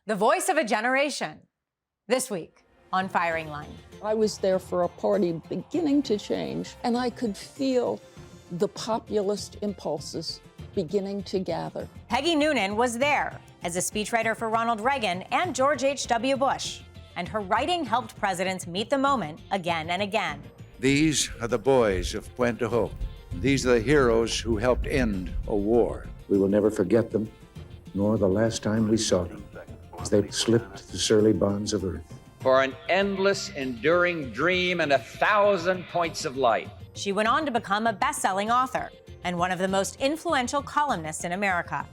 the voice of a generation. This week on Firing Line. I was there for a party beginning to change, and I could feel the populist impulses beginning to gather. Peggy Noonan was there as a speechwriter for Ronald Reagan and George H.W. Bush, and her writing helped presidents meet the moment again and again. These are the boys of Puente Hope. These are the heroes who helped end a war. We will never forget them, nor the last time we saw them, as they slipped the surly bonds of earth. For an endless, enduring dream and 1,000 points of light. She went on to become a best-selling author and one of the most influential columnists in America.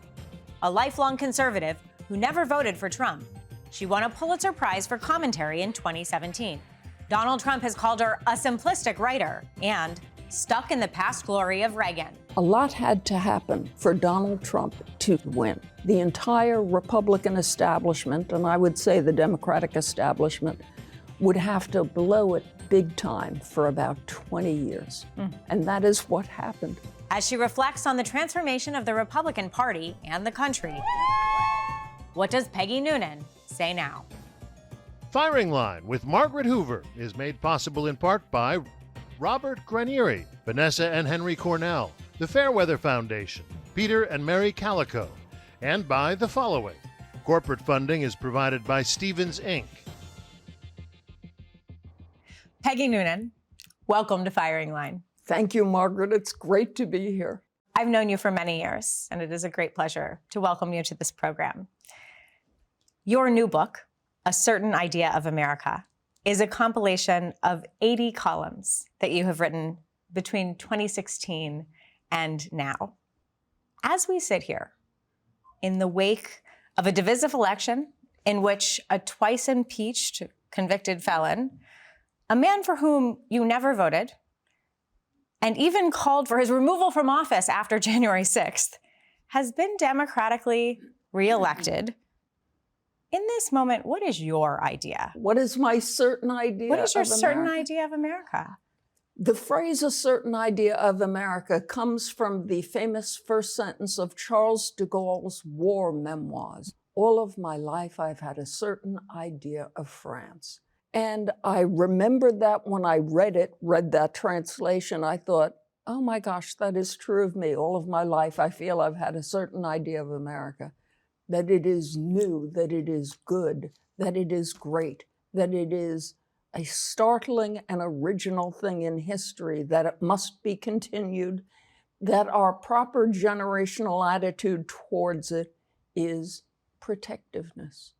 A lifelong conservative who never voted for Trump, she won a Pulitzer Prize for commentary in 2017. Donald Trump has called her a simplistic writer and stuck in the past glory of Reagan. A lot had to happen for Donald Trump to win. The entire Republican establishment, and I would say the Democratic establishment, would have to blow it big time for about 20 years. And that is what happened. As she reflects on the transformation of the Republican Party and the country, what does Peggy Noonan say now? Firing Line with Margaret Hoover is made possible in part by Robert Granieri, Vanessa and Henry Cornell, the Fairweather Foundation, Peter and Mary Calico, and by the following. Corporate funding is provided by Stevens, Inc. Peggy Noonan, welcome to Firing Line. Thank you, Margaret. It's great to be here. I've known you for many years, and it is a great pleasure to welcome you to this program. Your new book, A Certain Idea of America, is a compilation of 80 columns that you have written between 2016 and now. As we sit here, in the wake of a divisive election in which a twice impeached convicted felon, a man for whom you never voted, and even called for his removal from office after January 6th, has been democratically reelected. In this moment, what is your idea? What is my certain idea of America? What is your certain idea of America? The phrase "a certain idea of America" comes from the famous first sentence of Charles de Gaulle's war memoirs. All of my life, I've had a certain idea of France. And I remembered that when I read that translation, I thought, oh my gosh, that is true of me. All of my life, I feel I've had a certain idea of America, that it is new, that it is good, that it is great, that it is a startling and original thing in history, that it must be continued, that our proper generational attitude towards it is protectiveness.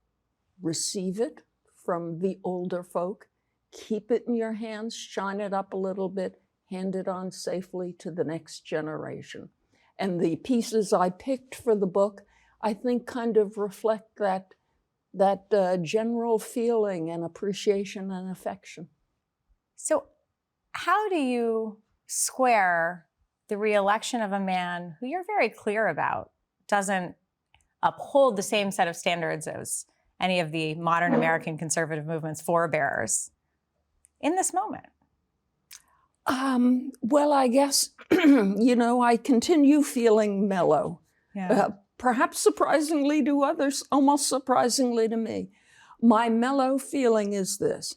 Receive it from the older folk, keep it in your hands, shine it up a little bit, hand it on safely to the next generation. And the pieces I picked for the book, I think, kind of reflect that general feeling and appreciation and affection. So how do you square the reelection of a man who you're very clear about doesn't uphold the same set of standards as any of the modern American conservative movement's forebearers in this moment? Well, I guess, I continue feeling mellow. Yeah. Perhaps surprisingly to others, almost surprisingly to me. My mellow feeling is this: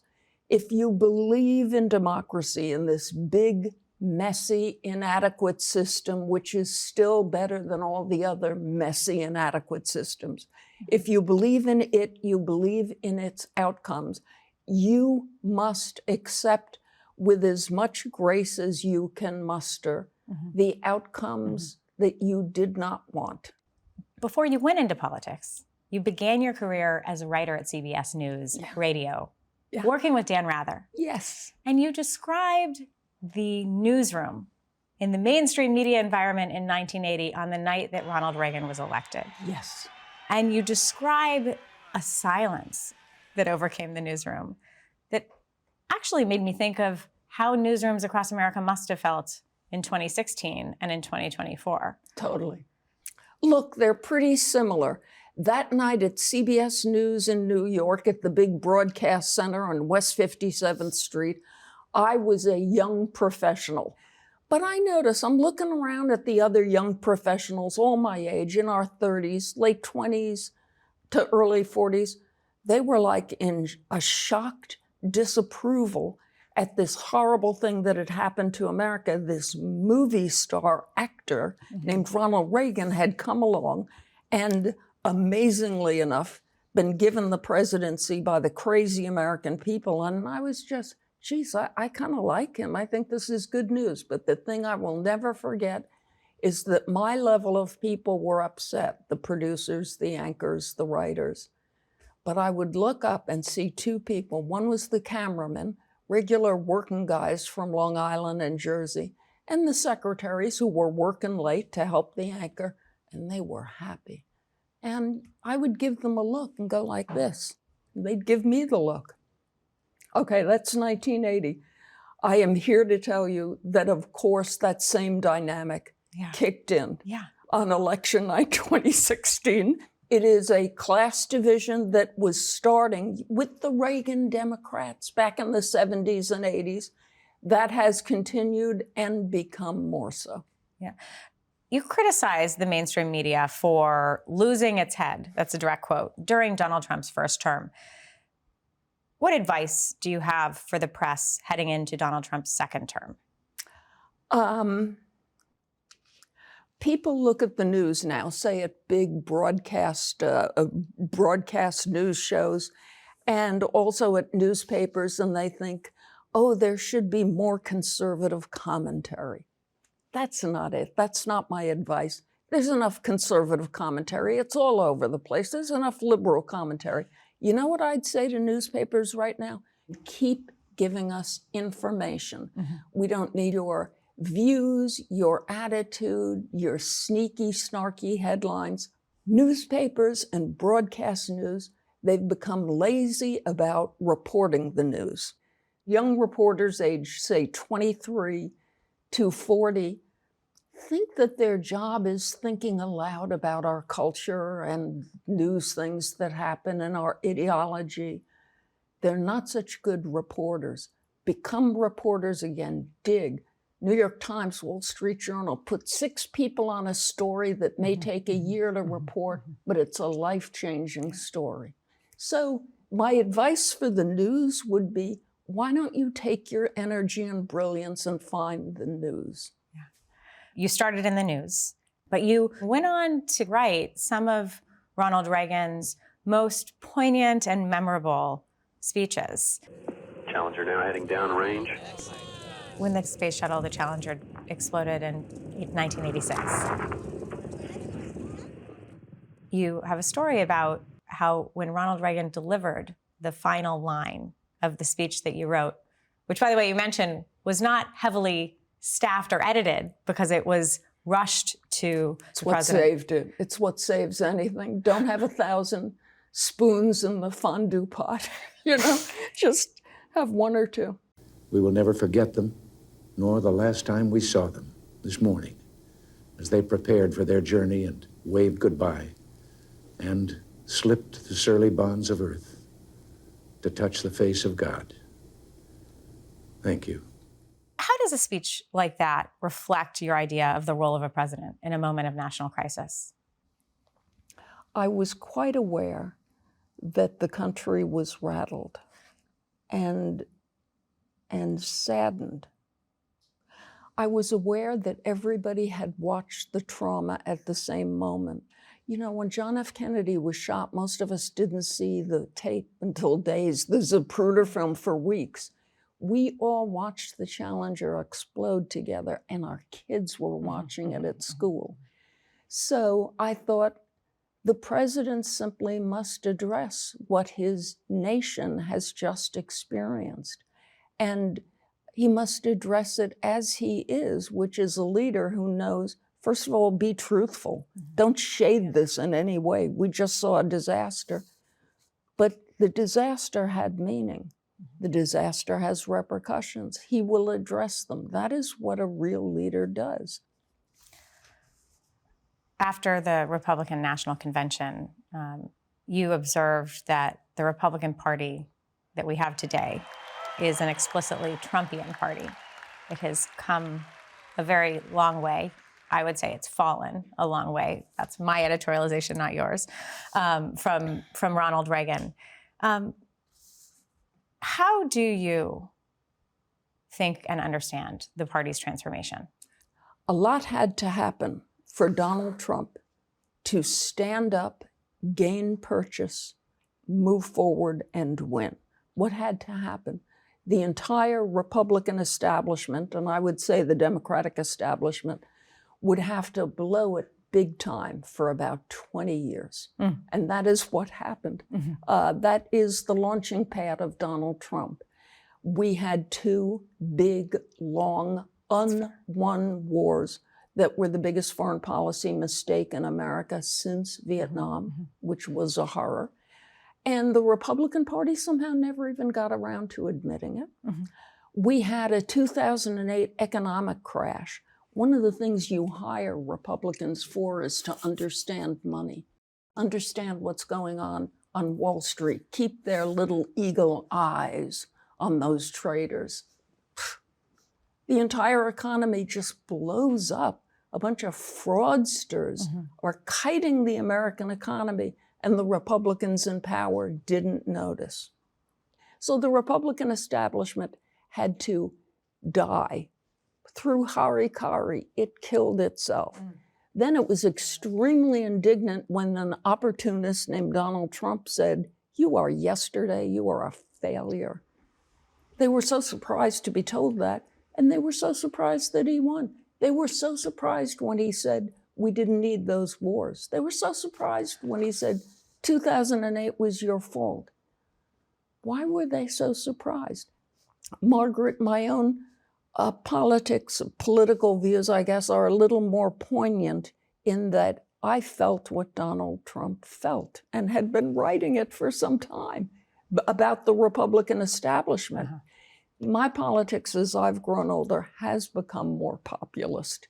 if you believe in democracy, in this big, messy, inadequate system, which is still better than all the other messy, inadequate systems, if you believe in it, you believe in its outcomes, you must accept with as much grace as you can muster the outcomes that you did not want. Before you went into politics, you began your career as a writer at CBS News Radio, working with Dan Rather. Yes. And you described the newsroom in the mainstream media environment in 1980 on the night that Ronald Reagan was elected. Yes. And you describe a silence that overcame the newsroom that actually made me think of how newsrooms across America must have felt in 2016 and in 2024. Totally. Look, they're pretty similar. That night at CBS News in New York at the big broadcast center on West 57th Street, I was a young professional. But I notice I'm looking around at the other young professionals, all my age, in our 30s, late 20s, to early 40s, they were like in a shocked disapproval at this horrible thing that had happened to America. This movie star actor named Ronald Reagan had come along and, amazingly enough, been given the presidency by the crazy American people. And I was just, geez, I kind of like him. I think this is good news. But the thing I will never forget is that my level of people were upset, the producers, the anchors, the writers. But I would look up and see two people. One was the cameraman, regular working guys from Long Island and Jersey, and the secretaries who were working late to help the anchor, and they were happy. And I would give them a look and go like this. They'd give me the look. Okay, that's 1980. I am here to tell you that, of course, that same dynamic kicked in on election night 2016. It is a class division that was starting with the Reagan Democrats back in the 70s and 80s. That has continued and become more so. Yeah. You criticized the mainstream media for losing its head, that's a direct quote, during Donald Trump's first term. What advice do you have for the press heading into Donald Trump's second term? People look at the news now, say at big broadcast news shows, and also at newspapers, and they think, oh, there should be more conservative commentary. That's not it. That's not my advice. There's enough conservative commentary. It's all over the place. There's enough liberal commentary. You know what I'd say to newspapers right now? Keep giving us information. We don't need your views, your attitude, your sneaky, snarky headlines. Newspapers and broadcast news, they've become lazy about reporting the news. Young reporters aged, say, 23 to 40, think that their job is thinking aloud about our culture and news things that happen and our ideology. They're not such good reporters. Become reporters again. Dig. New York Times, Wall Street Journal, put 6 people on a story that may take a year to report, but it's a life-changing story. So my advice for the news would be, why don't you take your energy and brilliance and find the news? You started in the news, but you went on to write some of Ronald Reagan's most poignant and memorable speeches. Challenger now heading downrange. When the space shuttle, the Challenger, exploded in 1986. You have a story about how when Ronald Reagan delivered the final line of the speech that you wrote, which, by the way, you mentioned was not heavily staffed or edited because it was rushed to the president. It's what saved it. It's what saves anything. Don't have 1,000 spoons in the fondue pot, just have 1 or 2. We will never forget them, nor the last time we saw them this morning, as they prepared for their journey and waved goodbye and slipped the surly bonds of earth to touch the face of God. Thank you. How does a speech like that reflect your idea of the role of a president in a moment of national crisis? I was quite aware that the country was rattled and saddened. I was aware that everybody had watched the trauma at the same moment. When John F. Kennedy was shot, most of us didn't see the tape until days, the Zapruder film for weeks. We all watched the Challenger explode together, and our kids were watching it at school. So I thought, the president simply must address what his nation has just experienced. And he must address it as he is, which is a leader who knows, first of all, be truthful. Don't shade this in any way. We just saw a disaster. But the disaster had meaning. The disaster has repercussions. He will address them. That is what a real leader does. After the Republican National Convention, you observed that the Republican Party that we have today is an explicitly Trumpian party. It has come a very long way I would say it's fallen a long way. That's my editorialization, not yours, from Ronald Reagan. How do you think and understand the party's transformation? A lot had to happen for Donald Trump to stand up, gain purchase, move forward, and win. What had to happen? The entire Republican establishment, and I would say the Democratic establishment, would have to blow it big time for about 20 years. And that is what happened. That is the launching pad of Donald Trump. We had two big, long, unwon wars that were the biggest foreign policy mistake in America since Vietnam, which was a horror. And the Republican Party somehow never even got around to admitting it. We had a 2008 economic crash. One of the things you hire Republicans for is to understand money, understand what's going on Wall Street, keep their little eagle eyes on those traders. The entire economy just blows up. A bunch of fraudsters are kiting the American economy, and the Republicans in power didn't notice. So the Republican establishment had to die. Through harikari, it killed itself. Then it was extremely indignant when an opportunist named Donald Trump said, "You are yesterday, you are a failure." They were so surprised to be told that, and they were so surprised that he won. They were so surprised when he said, "We didn't need those wars." They were so surprised when he said, 2008 was your fault. Why were they so surprised? Margaret, my own political views, I guess, are a little more poignant in that I felt what Donald Trump felt and had been writing it for some time about the Republican establishment. My politics, as I've grown older, has become more populist.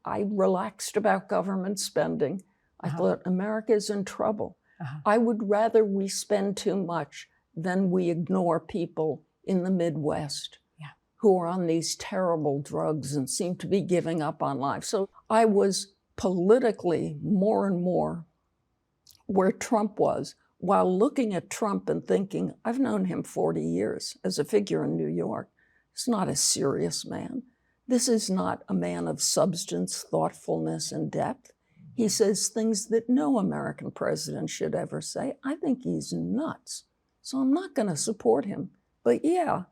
I relaxed about government spending. I thought America's in trouble. I would rather we spend too much than we ignore people in the Midwest who are on these terrible drugs and seem to be giving up on life. So I was politically more and more where Trump was, while looking at Trump and thinking, I've known him 40 years as a figure in New York. He's not a serious man. This is not a man of substance, thoughtfulness, and depth. He says things that no American president should ever say. I think he's nuts. So I'm not going to support him. But yeah,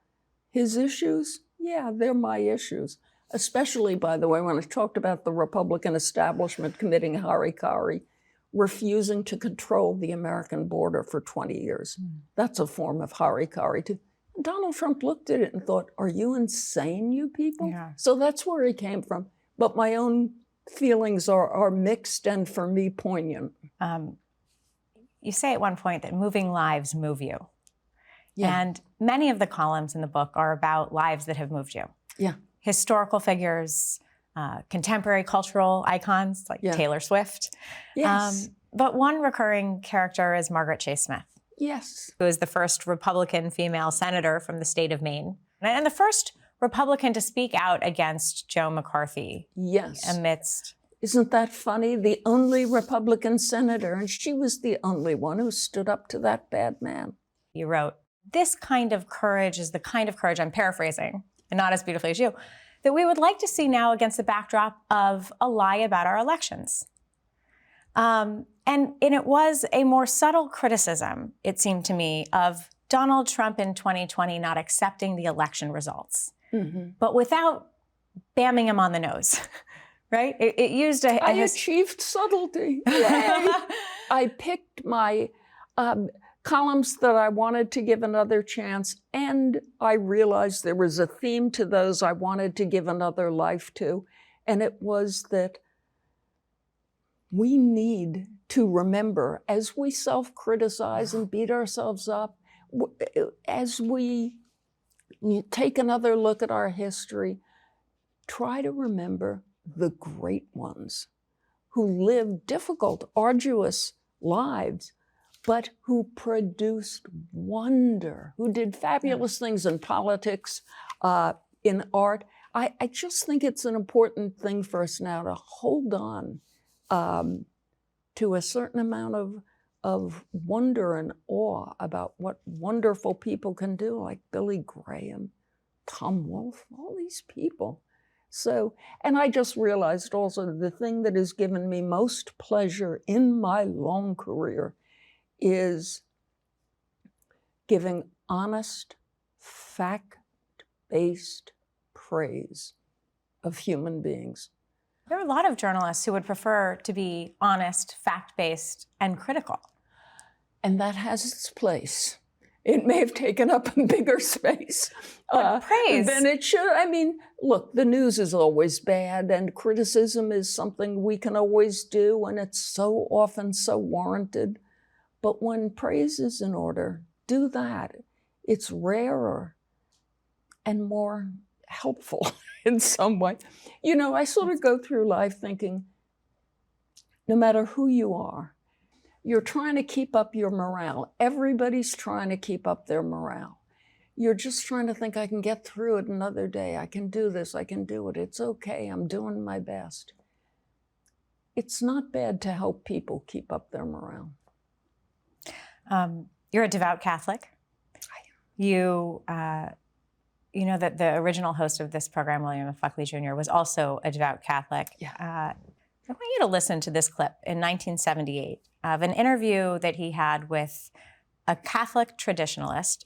his issues, they're my issues. Especially, by the way, when I talked about the Republican establishment committing harikari, refusing to control the American border for 20 years. That's a form of harikari too. Donald Trump looked at it and thought, are you insane, you people? So that's where he came from. But my own feelings are mixed and, for me, poignant. You say at one point that moving lives move you. And many of the columns in the book are about lives that have moved you. Historical figures, contemporary cultural icons like Taylor Swift. But one recurring character is Margaret Chase Smith. Who is the first Republican female senator from the state of Maine. And the first Republican to speak out against Joe McCarthy. Amidst. Isn't that funny? The only Republican senator, and she was the only one who stood up to that bad man. You wrote, this kind of courage is the kind of courage, I'm paraphrasing, and not as beautifully as you, that we would like to see now against the backdrop of a lie about our elections. And it was a more subtle criticism, it seemed to me, of Donald Trump in 2020 not accepting the election results, but without bamming him on the nose, right? It used I achieved subtlety. I picked my columns that I wanted to give another chance, and I realized there was a theme to those I wanted to give another life to, and it was that we need to remember, as we self-criticize and beat ourselves up, as we take another look at our history, try to remember the great ones who lived difficult, arduous lives, but who produced wonder, who did fabulous things in politics, in art. I just think it's an important thing for us now to hold on to a certain amount of wonder and awe about what wonderful people can do, like Billy Graham, Tom Wolfe, all these people. So, and I just realized also the thing that has given me most pleasure in my long career is giving honest, fact-based praise of human beings. There are a lot of journalists who would prefer to be honest, fact-based, and critical. And that has its place. It may have taken up a bigger space praise than it should. I mean, look, the news is always bad, and criticism is something we can always do, and it's so often so warranted. But when praise is in order, do that. It's rarer and more helpful in some way. You know, I sort of go through life thinking, no matter who you are, you're trying to keep up your morale. Everybody's trying to keep up their morale. You're just trying to think, I can get through it another day. I can do this. I can do it. It's okay. I'm doing my best. It's not bad to help people keep up their morale. You're a devout Catholic. You know that the original host of this program, William F. Buckley Jr., was also a devout Catholic. Yeah. I want you to listen to this clip in 1978 of an interview that he had with a Catholic traditionalist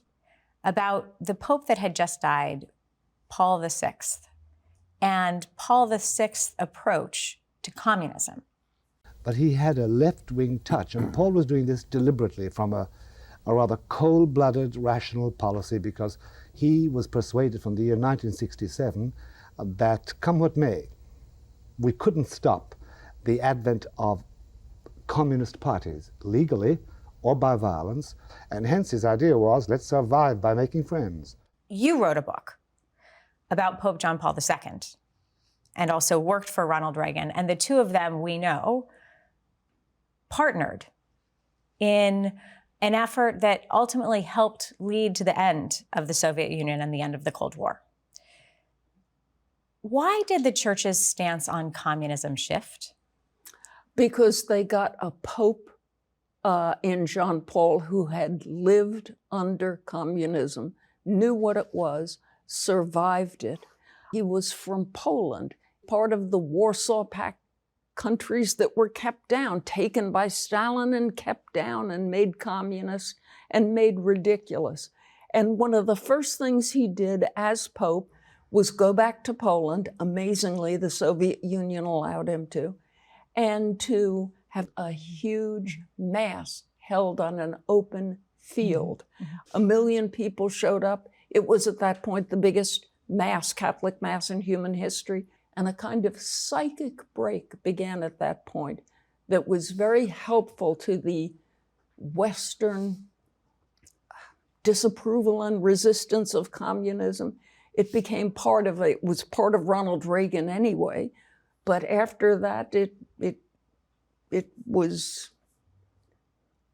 about the Pope that had just died, Paul VI, and Paul VI's approach to communism. But he had a left-wing touch, and Paul was doing this deliberately from a rather cold-blooded, rational policy, because he was persuaded from the year 1967 that, come what may, we couldn't stop the advent of communist parties, legally or by violence, and hence his idea was, let's survive by making friends. You wrote a book about Pope John Paul II and also worked for Ronald Reagan, and the two of them, we know, partnered in an effort that ultimately helped lead to the end of the Soviet Union and the end of the Cold War. Why did the church's stance on communism shift? Because they got a pope in John Paul who had lived under communism, knew what it was, survived it. He was from Poland, part of the Warsaw Pact countries that were kept down, taken by Stalin and kept down and made communist and made ridiculous. And one of the first things he did as Pope was go back to Poland. Amazingly, the Soviet Union allowed him to, and to have a huge mass held on an open field. Mm-hmm. 1 million people showed up. It was at that point the biggest mass, Catholic mass in human history. And a kind of psychic break began at that point that was very helpful to the Western disapproval and resistance of communism. It became part of it was part of Ronald Reagan anyway, but after that it was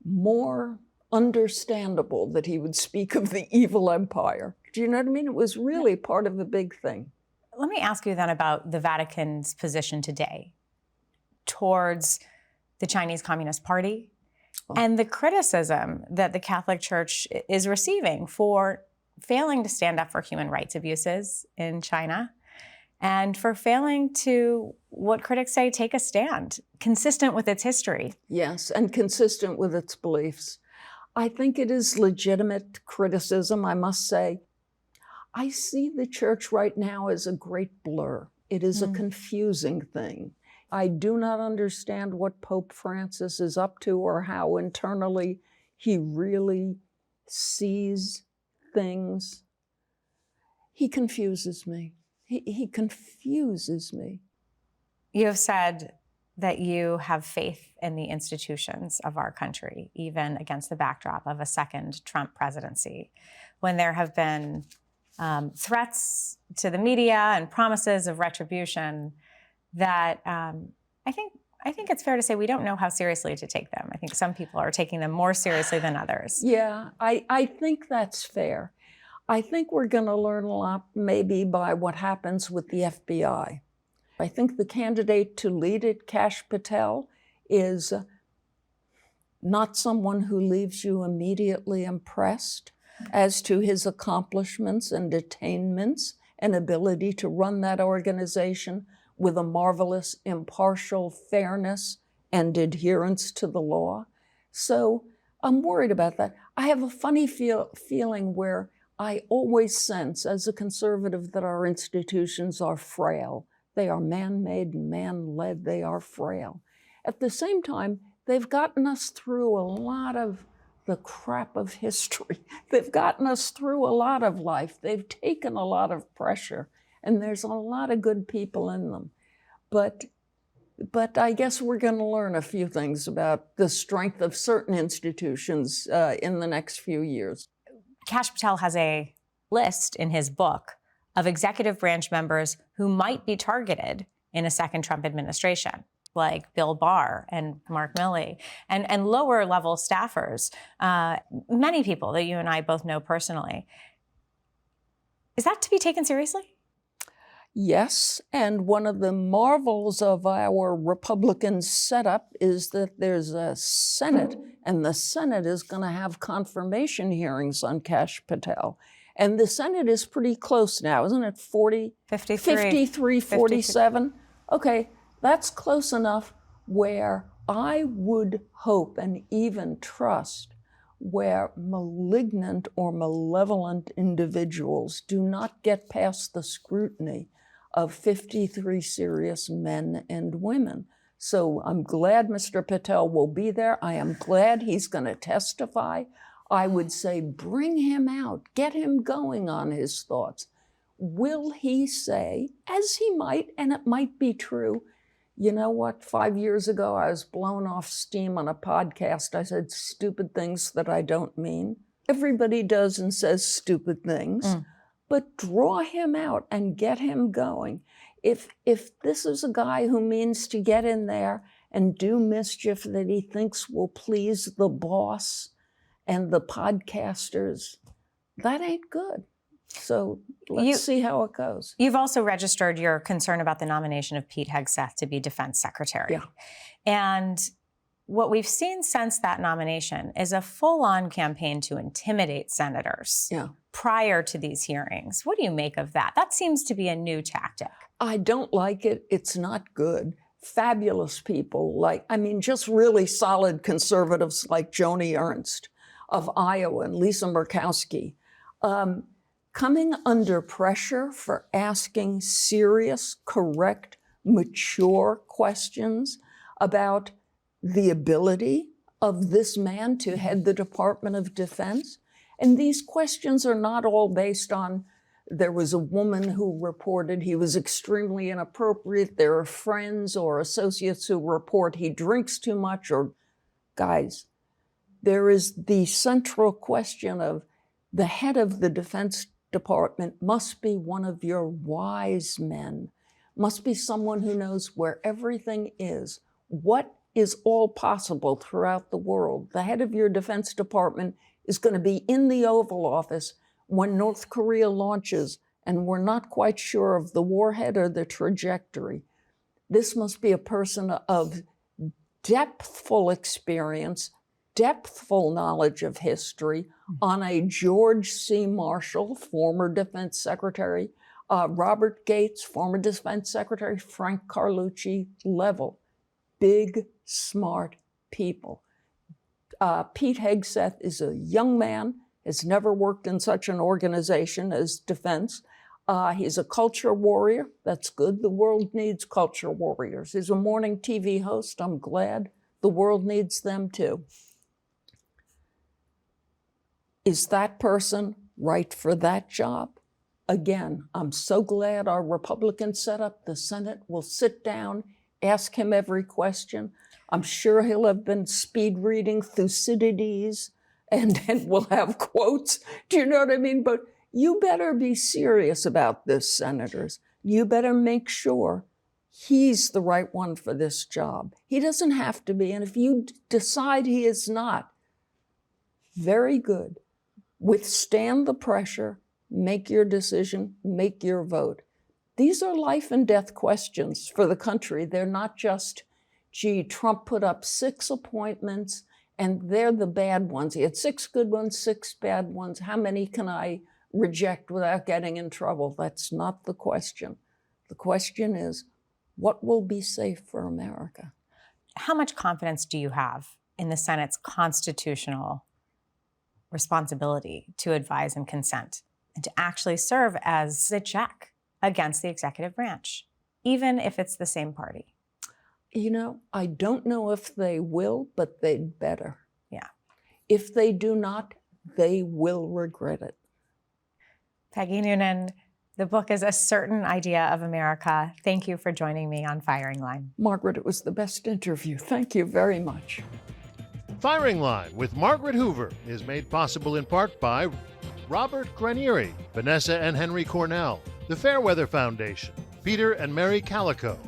more understandable that he would speak of the evil empire. Do you know what I mean? It was really part of a big thing. Let me ask you then about the Vatican's position today towards the Chinese Communist Party and the criticism that the Catholic Church is receiving for failing to stand up for human rights abuses in China and for failing to, what critics say, take a stand consistent with its history. Yes, and consistent with its beliefs. I think it is legitimate criticism, I must say. I see the church right now as a great blur. It is a confusing thing. I do not understand what Pope Francis is up to or how internally he really sees things. He confuses me. He confuses me. You have said that you have faith in the institutions of our country, even against the backdrop of a second Trump presidency, when there have been threats to the media and promises of retribution that I think it's fair to say we don't know how seriously to take them. I think some people are taking them more seriously than others. Yeah, I think that's fair. I think we're going to learn a lot maybe by what happens with the FBI. I think the candidate to lead it, Kash Patel, is not someone who leaves you immediately impressed as to his accomplishments and attainments and ability to run that organization with a marvelous impartial fairness and adherence to the law. So I'm worried about that. I have a funny feeling where I always sense as a conservative that our institutions are frail. They are man-made and man-led. They are frail. At the same time, they've gotten us through a lot of the crap of history. They've gotten us through a lot of life. They've taken a lot of pressure, and there's a lot of good people in them. But I guess we're going to learn a few things about the strength of certain institutions in the next few years. Kash Patel has a list in his book of executive branch members who might be targeted in a second Trump administration, like Bill Barr and Mark Milley, and lower level staffers, many people that you and I both know personally. Is that to be taken seriously? Yes, and one of the marvels of our Republican setup is that there's a Senate, and the Senate is going to have confirmation hearings on Kash Patel. And the Senate is pretty close now, isn't it? 53, 47? Okay, that's close enough where I would hope and even trust where malignant or malevolent individuals do not get past the scrutiny of 53 serious men and women. So I'm glad Mr. Patel will be there. I am glad he's going to testify. I would say bring him out, get him going on his thoughts. Will he say, as he might, and it might be true, you know what, 5 years ago I was blown off steam on a podcast. I said stupid things that I don't mean. Everybody does and says stupid things. But draw him out and get him going. If this is a guy who means to get in there and do mischief that he thinks will please the boss and the podcasters, that ain't good. So let's see how it goes. You've also registered your concern about the nomination of Pete Hegseth to be Defense Secretary. Yeah. And what we've seen since that nomination is a full-on campaign to intimidate senators prior to these hearings. What do you make of that? That seems to be a new tactic. I don't like it. It's not good. Fabulous people, just really solid conservatives like Joni Ernst of Iowa and Lisa Murkowski, coming under pressure for asking serious, correct, mature questions about the ability of this man to head the Department of Defense. And these questions are not all based on, there was a woman who reported he was extremely inappropriate, there are friends or associates who report he drinks too much, or guys, there is the central question of the head of the Defense Department must be one of your wise men, must be someone who knows where everything is, what is all possible throughout the world. The head of your Defense Department is going to be in the Oval Office when North Korea launches, and we're not quite sure of the warhead or the trajectory. This must be a person of depthful experience, depthful knowledge of history on a George C. Marshall, former Defense Secretary, Robert Gates, former Defense Secretary, Frank Carlucci level. Big, smart people. Pete Hegseth is a young man, has never worked in such an organization as defense. He's a culture warrior. That's good. The world needs culture warriors. He's a morning TV host. I'm glad. The world needs them too. Is that person right for that job? Again, I'm so glad our Republicans set up the Senate will sit down, ask him every question. I'm sure he'll have been speed reading Thucydides and we'll have quotes. Do you know what I mean? But you better be serious about this, senators. You better make sure he's the right one for this job. He doesn't have to be. And if you decide he is not, very good. Withstand the pressure, make your decision, make your vote. These are life and death questions for the country. They're not just, gee, Trump put up 6 appointments and they're the bad ones. He had 6 good ones, 6 bad ones. How many can I reject without getting in trouble? That's not the question. The question is, what will be safe for America? How much confidence do you have in the Senate's constitutional responsibility to advise and consent and to actually serve as a check against the executive branch, even if it's the same party? You know, I don't know if they will, but they'd better. Yeah. If they do not, they will regret it. Peggy Noonan, the book is A Certain Idea of America. Thank you for joining me on Firing Line. Margaret, it was the best interview. Thank you very much. Firing Line with Margaret Hoover is made possible in part by Robert Granieri, Vanessa and Henry Cornell, the Fairweather Foundation, Peter and Mary Calico,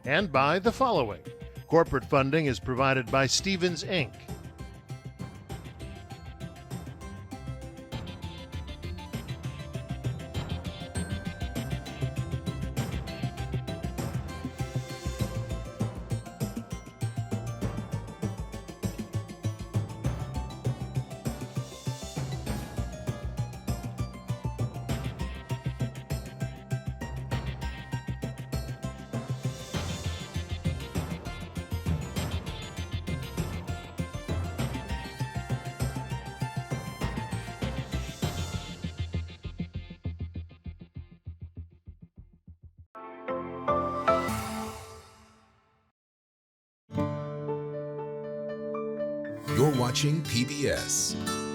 and by the following. Corporate funding is provided by Stevens, Inc. You're watching PBS.